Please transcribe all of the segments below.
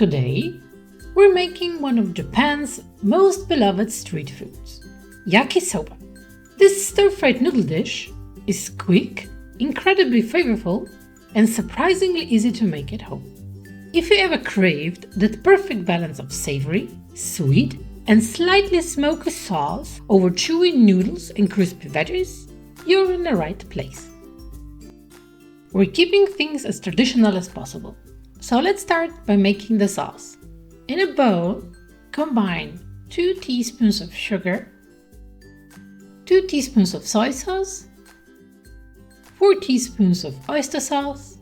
Today, we're making one of Japan's most beloved street foods, yakisoba. This stir-fried noodle dish is quick, incredibly flavorful, and surprisingly easy to make at home. If you ever craved that perfect balance of savory, sweet, and slightly smoky sauce over chewy noodles and crispy veggies, you're in the right place. We're keeping things as traditional as possible, so let's start by making the sauce. In a bowl, combine 2 teaspoons of sugar, 2 teaspoons of soy sauce, 4 teaspoons of oyster sauce,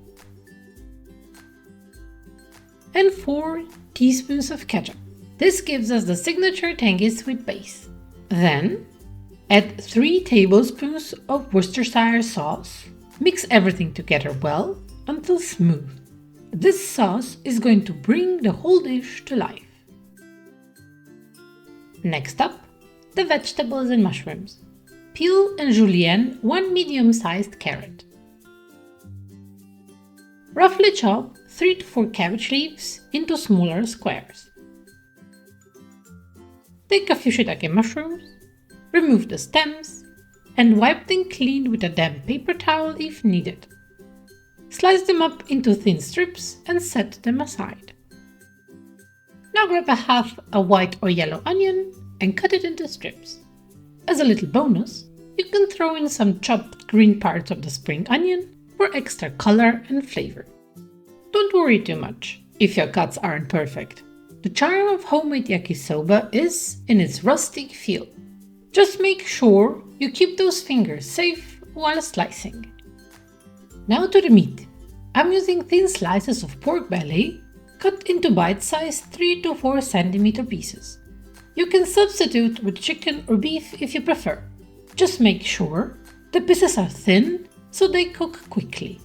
and 4 teaspoons of ketchup. This gives us the signature tangy sweet base. Then, add 3 tablespoons of Worcestershire sauce. Mix everything together well until smooth. This sauce is going to bring the whole dish to life. Next up, the vegetables and mushrooms. Peel and julienne 1 medium-sized carrot. Roughly chop 3 to 4 cabbage leaves into smaller squares. Take a few shiitake mushrooms, remove the stems, and wipe them clean with a damp paper towel if needed. Slice them up into thin strips and set them aside. Now grab half a white or yellow onion and cut it into strips. As a little bonus, you can throw in some chopped green parts of the spring onion for extra color and flavor. Don't worry too much if your cuts aren't perfect. The charm of homemade yakisoba is in its rustic feel. Just make sure you keep those fingers safe while slicing. Now to the meat. I'm using thin slices of pork belly cut into bite-sized 3 to 4 cm pieces. You can substitute with chicken or beef if you prefer. Just make sure the pieces are thin so they cook quickly.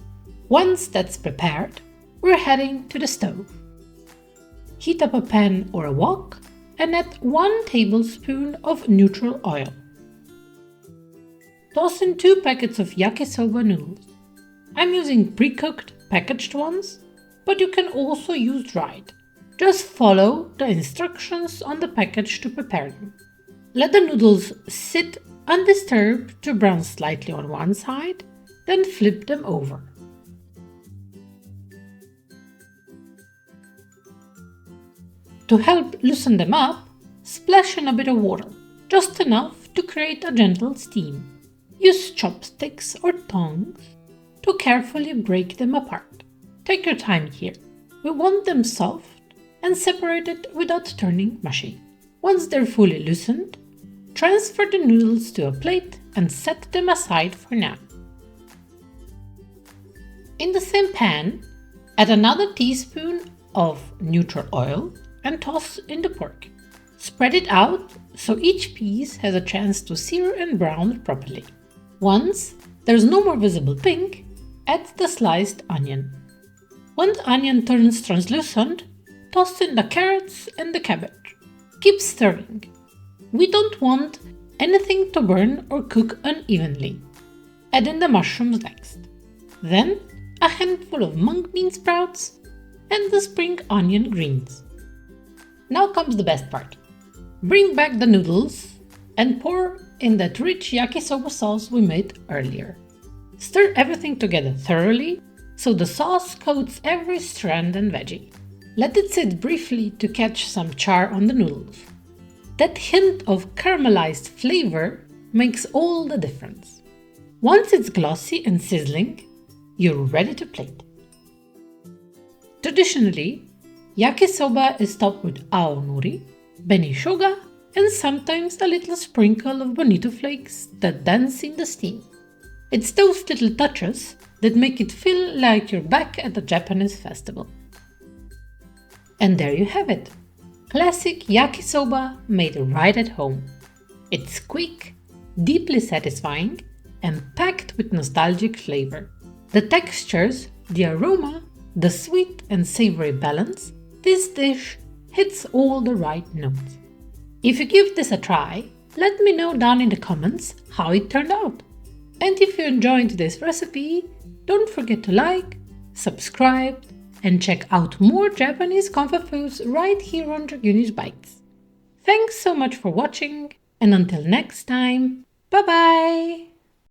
Once that's prepared, we're heading to the stove. Heat up a pan or a wok and add 1 tablespoon of neutral oil. Toss in 2 packets of yakisoba noodles. I'm using pre-cooked packaged ones, but you can also use dried. Just follow the instructions on the package to prepare them. Let the noodles sit undisturbed to brown slightly on one side, then flip them over. To help loosen them up, splash in a bit of water, just enough to create a gentle steam. Use chopsticks or tongs to carefully break them apart. Take your time here. We want them soft and separated without turning mushy. Once they're fully loosened, transfer the noodles to a plate and set them aside for now. In the same pan, add another teaspoon of neutral oil and toss in the pork. Spread it out so each piece has a chance to sear and brown properly. Once there's no more visible pink, add the sliced onion. When the onion turns translucent, toss in the carrots and the cabbage. Keep stirring. We don't want anything to burn or cook unevenly. Add in the mushrooms next. Then a handful of mung bean sprouts and the spring onion greens. Now comes the best part. Bring back the noodles and pour in that rich yakisoba sauce we made earlier. Stir everything together thoroughly so the sauce coats every strand and veggie. Let it sit briefly to catch some char on the noodles. That hint of caramelized flavor makes all the difference. Once it's glossy and sizzling, you're ready to plate. Traditionally, yakisoba is topped with aonori, beni shoga, and sometimes a little sprinkle of bonito flakes that dance in the steam. It's those little touches that make it feel like you're back at a Japanese festival. And there you have it. Classic yakisoba made right at home. It's quick, deeply satisfying, and packed with nostalgic flavor. The textures, the aroma, the sweet and savory balance, this dish hits all the right notes. If you give this a try, let me know down in the comments how it turned out. And if you enjoyed this recipe, don't forget to like, subscribe, and check out more Japanese comfort foods right here on Draguni's Bites. Thanks so much for watching, and until next time, bye bye!